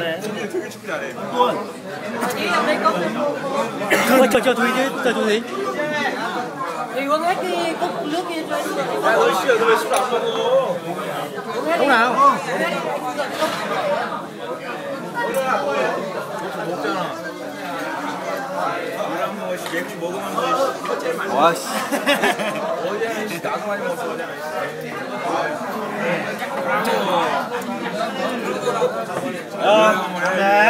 네. 되게 춥지 않아요? cho tôi đi. Thì uống hết cái cốc nước kia cho anh. 야, 너 씨야, 너 왜 술 안 먹어? Lúc nào? 먹잖아. 물 안 먹어, 씨. 맥주 먹으면서 제일 많이 먹어. 와, 씨. 어제는 씨, 나도 많이 먹었어. 네.